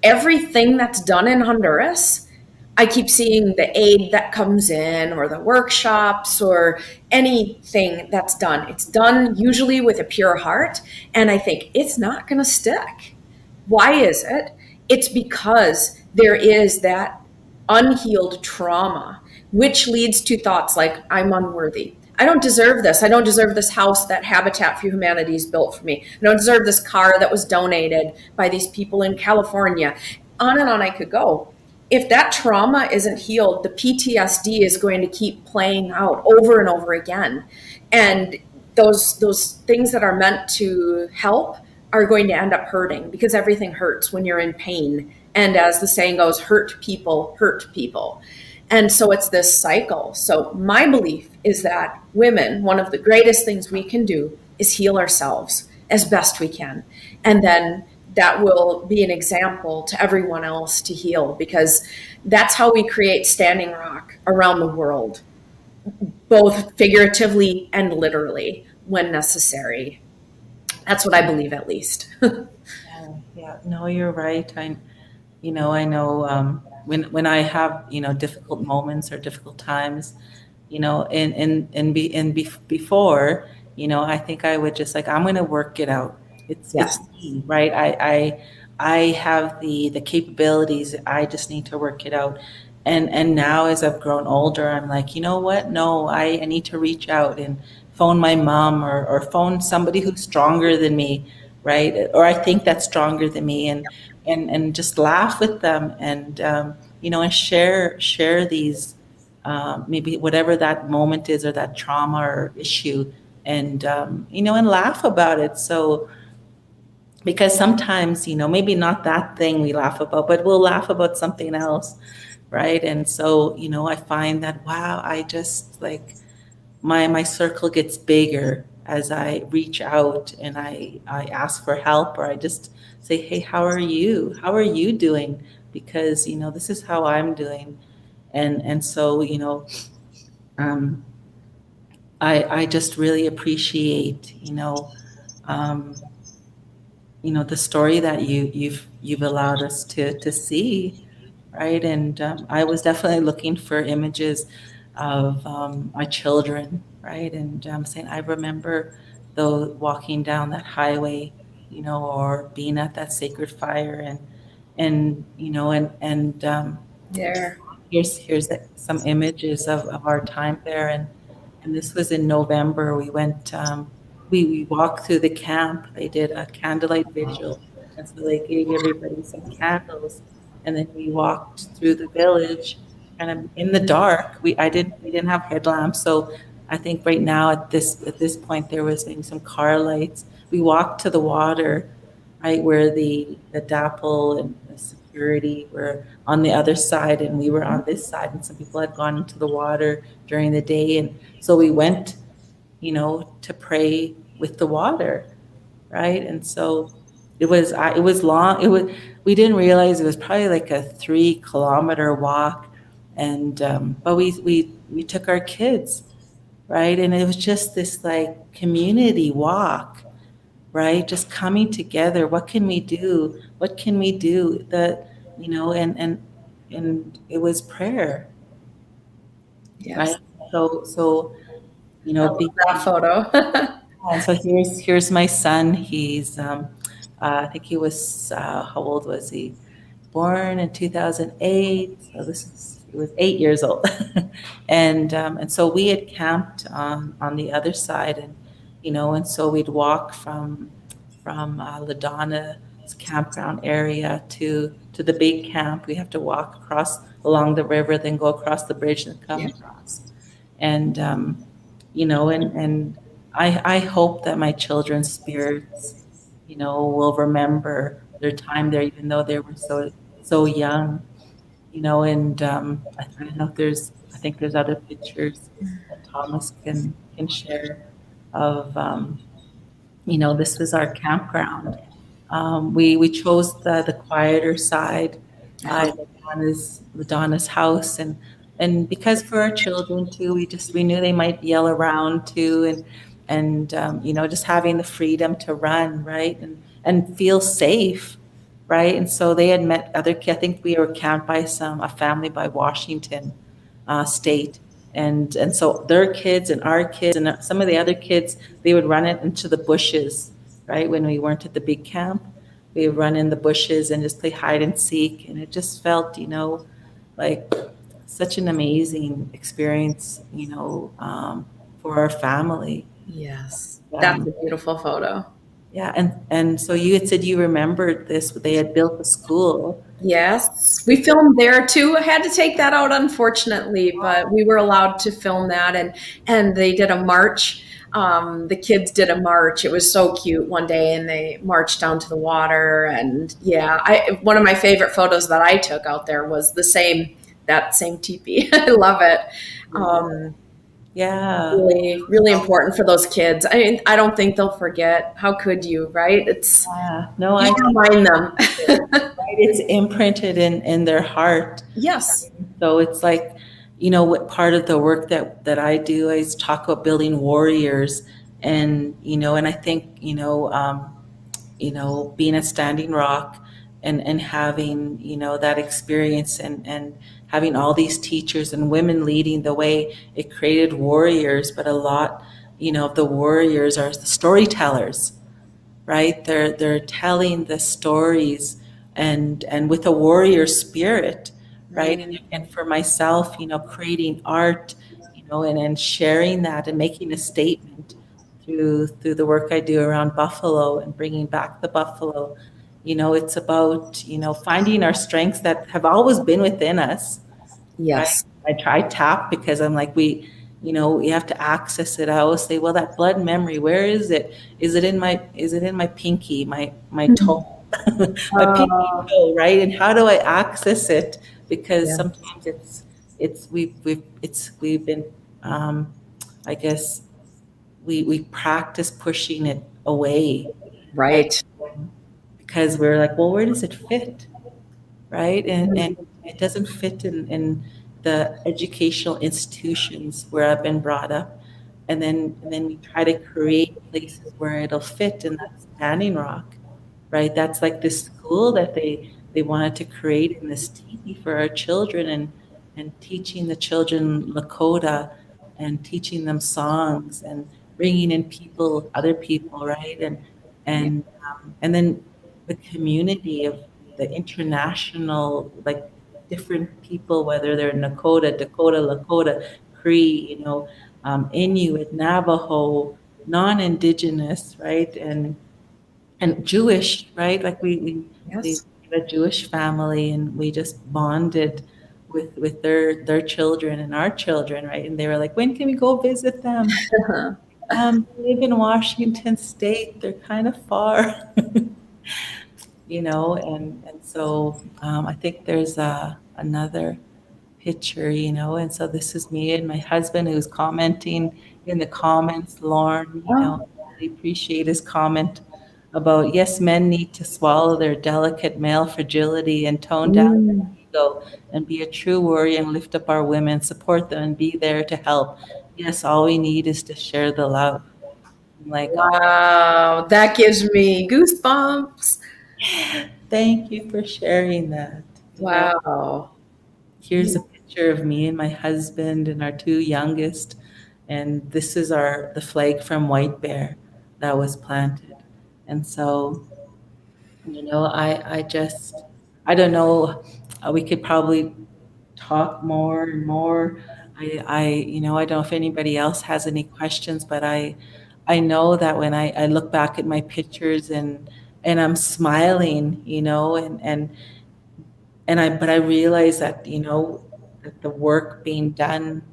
C: everything that's done in Honduras, I keep seeing the aid that comes in, or the workshops, or anything that's done. It's done usually with a pure heart, and I think it's not going to stick. Why is it? It's because there is that unhealed trauma, which leads to thoughts like, I'm unworthy. I don't deserve this. I don't deserve this house that Habitat for Humanity has built for me. I don't deserve this car that was donated by these people in California. On and on I could go. If that trauma isn't healed, the PTSD is going to keep playing out over and over again. And those things that are meant to help are going to end up hurting, because everything hurts when you're in pain. And as the saying goes, hurt people hurt people. And so it's this cycle. So my belief is that women, one of the greatest things we can do is heal ourselves as best we can. And then that will be an example to everyone else to heal, because that's how we create Standing Rock around the world, both figuratively and literally when necessary. That's what I believe, at least.
D: Yeah, no, you're right. I know when I have difficult moments or difficult times, before, I think I would just I'm going to work it out. It's me, right? I have the capabilities. I just need to work it out. And now, as I've grown older, I'm like, you know what? No, I need to reach out and phone my mom, or phone somebody who's stronger than me, right? Or I think that's stronger than me, and just laugh with them, and and share these maybe whatever that moment is, or that trauma or issue, and and laugh about it. So, because sometimes maybe not that thing we laugh about, but we'll laugh about something else, right? And so I find that, wow, I just my circle gets bigger as I reach out and I ask for help, or I just say, hey, how are you? How are you doing? Because, this is how I'm doing. And so, I just really appreciate, the story that you've allowed us to see, right? And I was definitely looking for images of my children, right? And saying, I remember though walking down that highway, or being at that sacred fire, and
C: There.
D: here's some images of our time there, and this was in November. We went, we walked through the camp. They did a candlelight vigil, and so they gave everybody some candles, and then we walked through the village. And in the dark, we didn't have headlamps, so I think right now at this point there was maybe some car lights. We walked to the water, right where the Nodapl and security were on the other side and we were on this side, and some people had gone into the water during the day. And so we went, to pray with the water, right? And so it was long. We didn't realize it was probably like a 3-kilometer walk. And, but we took our kids, right? And it was just this like community walk, right? Just coming together. What can we do? What can we do? And it was prayer,
C: Yes.
D: right? So
C: I love that photo.
D: and so here's my son. He's I think he was how old was he? Born in 2008. So he was 8 years old, and so we had camped on the other side, and so we'd walk from LaDonna's campground area to the big camp. We have to walk across along the river, then go across the bridge and come across, and and I hope that my children's spirits, will remember their time there, even though they were so young, and I don't know if I think there's other pictures that Thomas can share of, this was our campground. We chose the quieter side, LaDonna's house, and because for our children too, we knew they might yell around too, and just having the freedom to run, right, and feel safe, right. And so they had met other kids. I think we were camped by a family by Washington State, and so their kids and our kids and some of the other kids, they would run it into the bushes, right. When we weren't at the big camp, we would run in the bushes and just play hide and seek, and it just felt, like such an amazing experience, for our family.
C: Yes, that's a beautiful photo.
D: Yeah, and so you had said you remembered this. They had built a school.
C: Yes, we filmed there too. I had to take that out, unfortunately, but we were allowed to film that, and they did a march. The kids did a march. It was so cute one day, and they marched down to the water. And one of my favorite photos that I took out there was that same teepee. I love it. Really, really important for those kids. I mean, I don't think they'll forget. How could you, right?
D: No, I
C: remind them.
D: Right? It's imprinted in their heart.
C: Yes.
D: So it's like, what part of the work that I do is talk about building warriors, and and I think being at Standing Rock and having that experience and having all these teachers and women leading the way, it created warriors. But a lot of the warriors are the storytellers, right? They're telling the stories and with a warrior spirit, right? And for myself, creating art, and sharing that and making a statement through the work I do around buffalo and bringing back the buffalo. It's about, finding our strengths that have always been within us.
C: Yes.
D: Right? I try tap because I'm like, we have to access it. I always say, well, that blood memory, where is it? Is it in my pinky, my toe, my pinky toe, right? And how do I access it? Because sometimes we've been, I guess we practice pushing it away.
C: Right.
D: Because we're like, well, where does it fit? Right. And it doesn't fit in the educational institutions where I've been brought up. And then we try to create places where it'll fit, and that's Standing Rock, right? That's like this school that they wanted to create in this teepee for our children, and teaching the children Lakota and teaching them songs and bringing in other people, right? And then the community of the international, like different people, whether they're Dakota, Lakota, Cree, Inuit, Navajo, non-Indigenous, right? And Jewish, right? Like we have a Jewish family, and we just bonded with their children and our children, right? And they were like, when can we go visit them? They live in Washington State. They're kind of far. and so I think there's another picture, and so this is me and my husband who's commenting in the comments. Lauren,
C: Oh.
D: I really appreciate his comment about, yes, men need to swallow their delicate male fragility and tone down their
C: Mm.
D: ego and be a true warrior and lift up our women, support them and be there to help. Yes, all we need is to share the love. I'm like, oh,
C: Wow, that gives me goosebumps.
D: thank you for sharing that.
C: Wow.
D: Here's a picture of me and my husband and our two youngest, and this is the flag from White Bear that was planted. And so, I don't know, we could probably talk more and more. I don't know if anybody else has any questions, but I know that when I look back at my pictures and I'm smiling, but I realize that, that the work being done,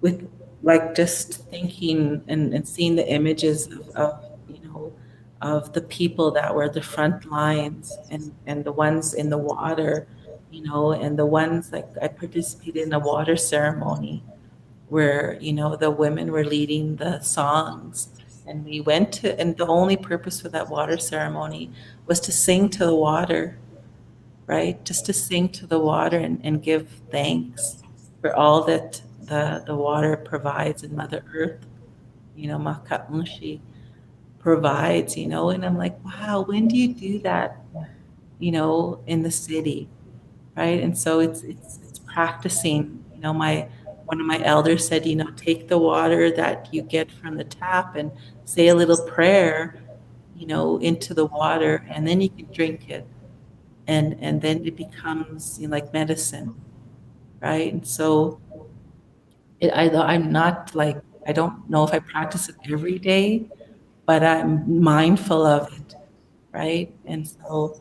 D: with like just thinking and seeing the images of the people that were the front lines and the ones in the water, and the ones like I participated in a water ceremony where, the women were leading the songs. And we went and the only purpose for that water ceremony was to sing to the water, right? Just to sing to the water and give thanks for all that the water provides and Mother Earth, Makaunshi provides, and I'm like, wow, when do you do that, in the city, right? And so it's practicing, my one of my elders said, take the water that you get from the tap and say a little prayer, into the water, and then you can drink it. And then it becomes, like medicine, right? And so I'm not like, I don't know if I practice it every day, but I'm mindful of it, right? And so,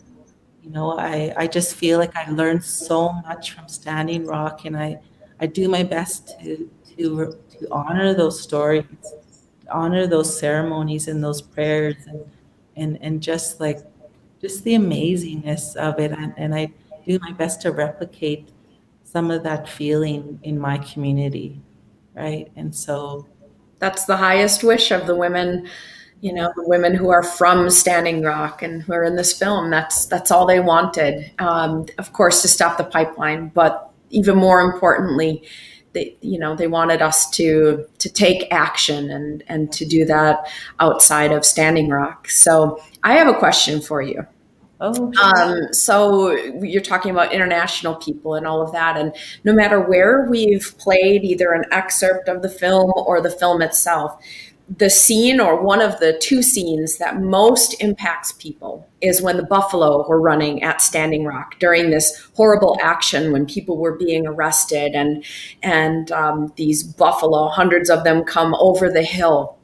D: I just feel like I learned so much from Standing Rock, and I do my best to honor those stories, honor those ceremonies and those prayers, and just the amazingness of it, and I do my best to replicate some of that feeling in my community, right? And so,
C: That's the highest wish of the women, the women who are from Standing Rock and who are in this film. That's all they wanted. Of course, to stop the pipeline, but even more importantly, they wanted us to take action and to do that outside of Standing Rock. So I have a question for you.
D: oh, sure.
C: So you're talking about international people and all of that, and no matter where we've played either an excerpt of the film or the film itself, the scene or one of the two scenes that most impacts people is when the buffalo were running at Standing Rock during this horrible action when people were being arrested, and these buffalo, hundreds of them, come over the hill.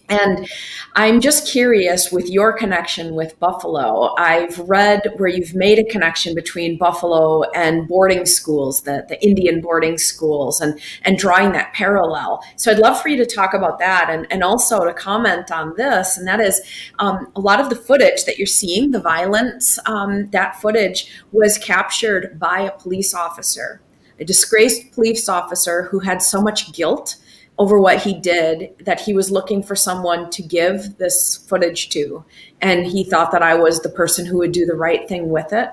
C: And I'm just curious with your connection with Buffalo. I've read where you've made a connection between Buffalo and boarding schools, the Indian boarding schools, and drawing that parallel. So I'd love for you to talk about that and also to comment on this. And that is a lot of the footage that you're seeing, the violence, that footage was captured by a police officer, a disgraced police officer who had so much guilt over what he did that he was looking for someone to give this footage to. And he thought that I was the person who would do the right thing with it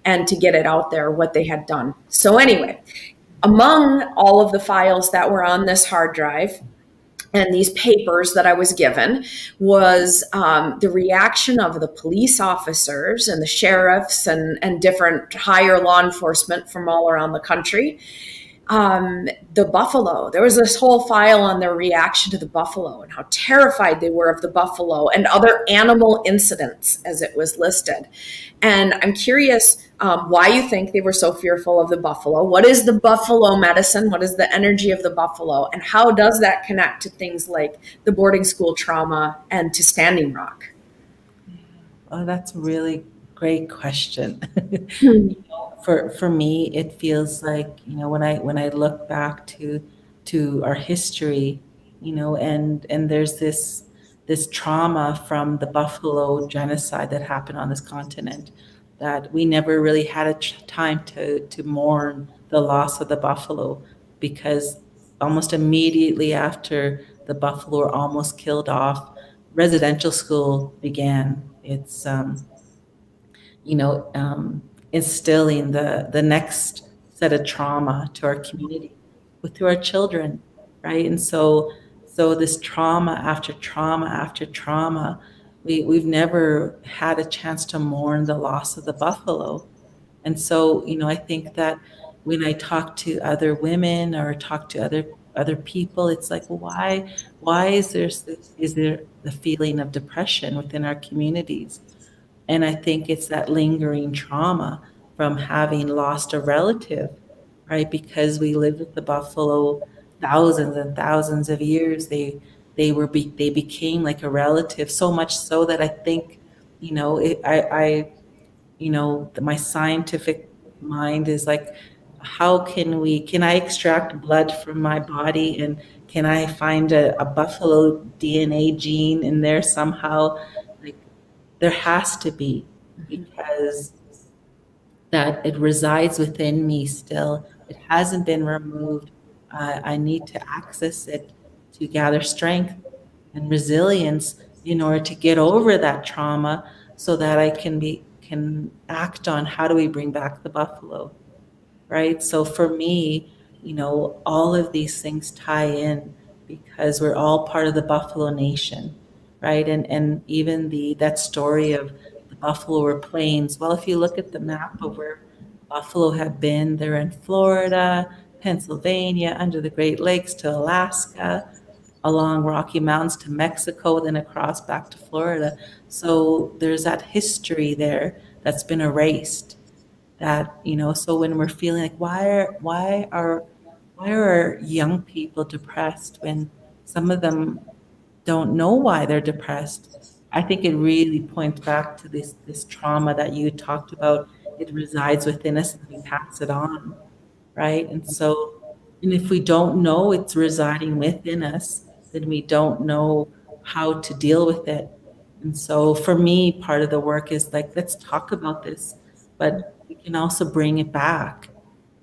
C: and to get it out there, what they had done. So anyway, among all of the files that were on this hard drive and these papers that I was given was the reaction of the police officers and the sheriffs and different higher law enforcement from all around the country. The buffalo, there was this whole file on their reaction to the buffalo and how terrified they were of the buffalo and other animal incidents as it was listed. And I'm curious why you think they were so fearful of the buffalo. What is the buffalo medicine? What is the energy of the buffalo? And how does that connect to things like the boarding school trauma and to Standing Rock?
D: Oh, that's a really great question.
C: Hmm.
D: For me, it feels like, when I look back to our history, and there's this trauma from the buffalo genocide that happened on this continent, that we never really had a time to mourn the loss of the buffalo, because almost immediately after the buffalo were almost killed off, residential school began its you know, instilling the next set of trauma to our community through our children, right? And so this trauma after trauma after trauma, we've never had a chance to mourn the loss of the buffalo. And so, I think that when I talk to other women or talk to other people, it's like, well, why is there the feeling of depression within our communities? And I think it's that lingering trauma from having lost a relative, right? Because we lived with the buffalo thousands and thousands of years. They became like a relative, so much so that I think, my scientific mind is like, how can I extract blood from my body, and can I find a buffalo DNA gene in there somehow? Like, there has to be, because that it resides within me still. It hasn't been removed. I need to access it to gather strength and resilience in order to get over that trauma, so that I can act on how do we bring back the buffalo, right? So for me, all of these things tie in, because we're all part of the Buffalo Nation, right? And even that story of the Buffalo were plains. Well, if you look at the map of where buffalo have been, they're in Florida, Pennsylvania, under the Great Lakes to Alaska, along Rocky Mountains to Mexico, then across back to Florida. So there's that history there that's been erased. That, so when we're feeling like, why are young people depressed when some of them don't know why they're depressed? I think it really points back to this trauma that you talked about. It resides within us and we pass it on, right? And if we don't know it's residing within us, then we don't know how to deal with it. And so for me, part of the work is like, let's talk about this, but we can also bring it back,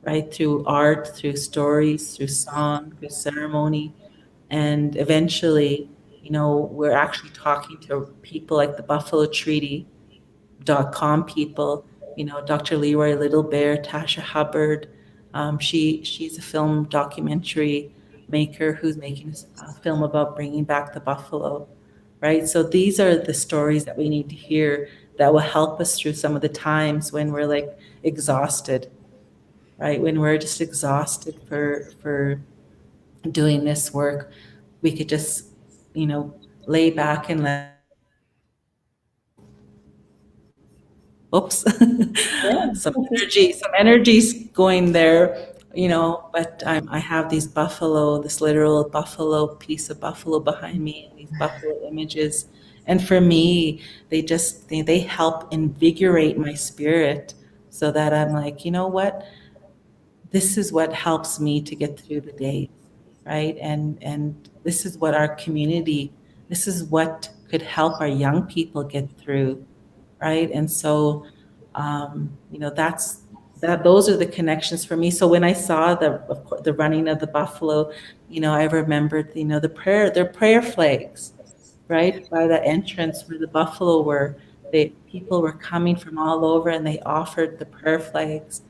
D: right? Through art, through stories, through song, through ceremony. And eventually, we're actually talking to people like the Buffalo Treaty.com people, Dr. Leroy Little Bear, Tasha Hubbard. She's a film documentary maker who's making a film about bringing back the buffalo, right? So these are the stories that we need to hear that will help us through some of the times when we're like exhausted, right? When we're just exhausted for doing this work, we could just, lay back and let, oops, some energy's going there, but I have this literal buffalo, piece of buffalo behind me, and these buffalo images. And for me, they help invigorate my spirit, so that I'm like, you know what? This is what helps me to get through the day, right? And this is what our community, this is what could help our young people get through, right? And so, those are the connections for me. So when I saw the running of the buffalo, I remembered, their prayer flags, right, by the entrance where the buffalo were. People were coming from all over, and they offered the prayer flags,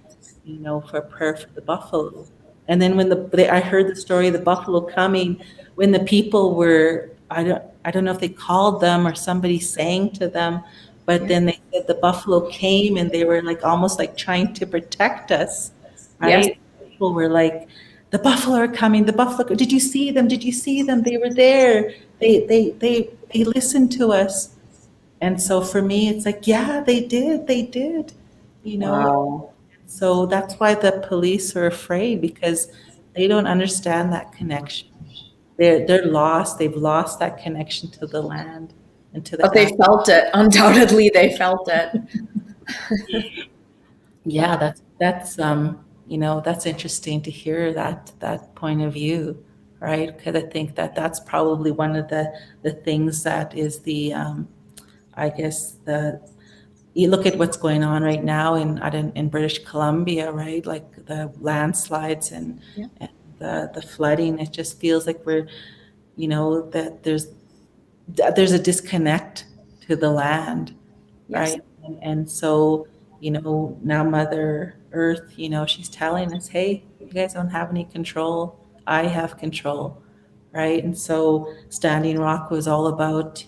D: for prayer for the buffalo. And then when I heard the story of the buffalo coming, when the people were, I don't know if they called them or somebody sang to them, but then they said the buffalo came and they were like almost like trying to protect us, right?
C: Yes.
D: People were like, the buffalo are coming. The buffalo, did you see them? Did you see them? They were there. They listened to us. And so for me, it's like, yeah, they did. They did.
C: Wow.
D: So that's why the police are afraid, because they don't understand that connection. They're lost. They've lost that connection to the land and to the
C: But they felt it. Undoubtedly, they felt it.
D: yeah, that's interesting to hear that point of view. right? Because I think that that's probably one of the things that is the, I guess, you look at what's going on right now in British Columbia, right? Like the landslides and,
C: Yeah.
D: and the flooding. It just feels like we're, that there's a disconnect to the land,
C: Yes.
D: right? And so, now Mother Earth, she's telling us, hey, you guys don't have any control. I have control, right? And so Standing Rock was all about,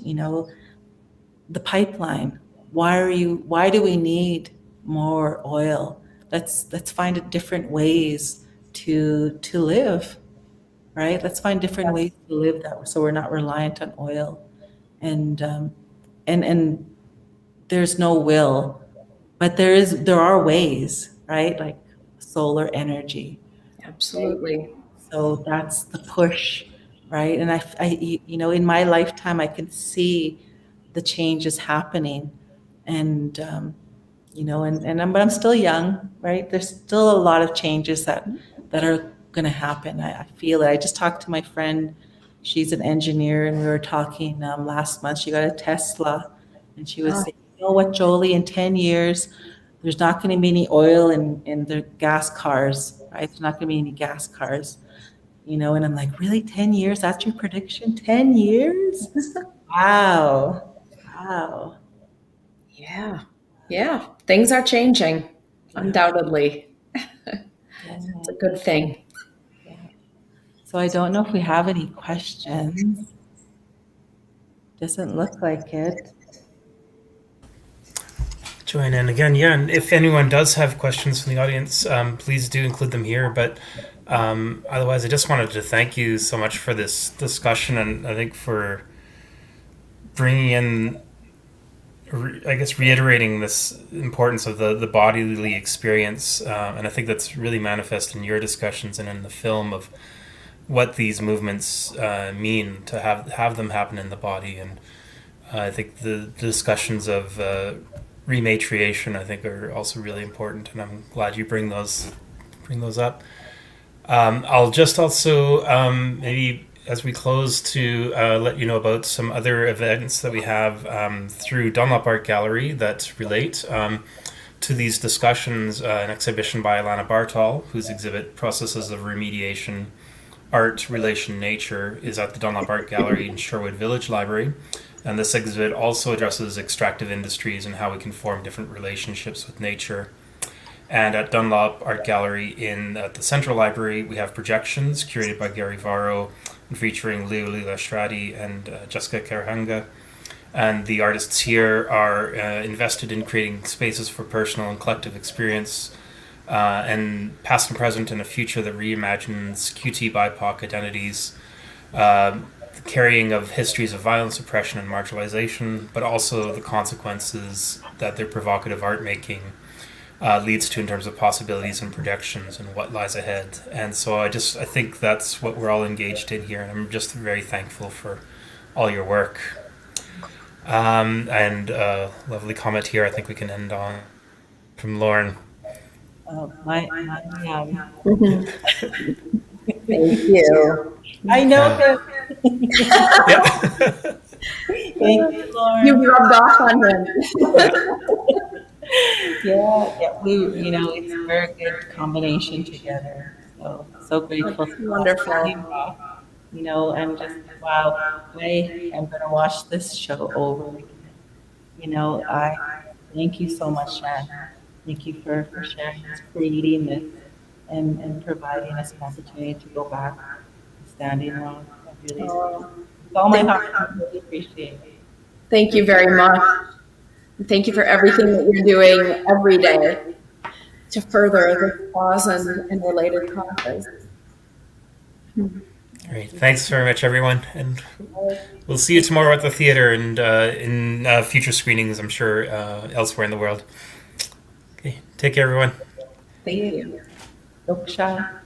D: the pipeline. Why do we need more oil? Let's find different ways to live, right? Let's find different ways to live that so we're not reliant on oil. And and there's no will, but there are ways, right? Like solar energy.
C: Absolutely.
D: So that's the push, right? And in my lifetime, I can see the changes happening, and but I'm still young, right? There's still a lot of changes that are going to happen. I feel it. I just talked to my friend. She's an engineer, and we were talking last month. She got a Tesla, and she was saying, "You know what, Jolie? In 10 years, there's not going to be any oil in the gas cars, right? There's not going to be any gas cars." And I'm like, really, 10 years? That's your prediction? 10 years? Wow. Wow.
C: Yeah. Yeah. Things are changing, undoubtedly. It's a good thing.
D: Yeah. So I don't know if we have any questions. Doesn't look like it.
A: Join in again, yeah. And if anyone does have questions from the audience, please do include them here. But otherwise, I just wanted to thank you so much for this discussion, and I think for bringing in, I guess, reiterating this importance of the bodily experience. And I think that's really manifest in your discussions and in the film of what these movements mean to have them happen in the body. And I think the discussions of rematriation, I think, are also really important, and I'm glad you bring those up. I'll just also maybe as we close to let you know about some other events that we have through Dunlop Art Gallery that relate to these discussions. An exhibition by Alana Bartol, whose exhibit Processes of Remediation, Art, Relation, Nature is at the Dunlop Art Gallery in Sherwood Village Library. And this exhibit also addresses extractive industries and how we can form different relationships with nature. And at Dunlop Art Gallery at the Central Library, we have projections curated by Gary Varro and featuring Leolila Strati and Jessica Karahanga. And the artists here are invested in creating spaces for personal and collective experience, and past and present and a future that reimagines QT BIPOC identities, the carrying of histories of violence, oppression, and marginalization, but also the consequences that their provocative art making leads to in terms of possibilities and projections and what lies ahead. And so I think that's what we're all engaged in here, and I'm just very thankful for all your work. And lovely comment here I think we can end on from Lauren.
C: Thank you.
D: I know that.
A: Yeah.
D: Thank you, Lauren.
C: You rubbed off on him.
D: Yeah, it's a very good combination together. So grateful.
C: Wonderful.
D: I'm just, wow, I'm going to watch this show over again. I thank you so much, Shannon. Thank you for sharing this, creating this, and providing us an opportunity to go back to Standing Rock. I really, with all my heart, I really appreciate it.
C: Thank you very much. Thank you for everything that you're doing every day to further this cause and related causes.
A: Great. Thanks very much, everyone. And we'll see you tomorrow at the theater and in future screenings, I'm sure, elsewhere in the world. Okay. Take care, everyone.
C: Thank you.
D: Doksha.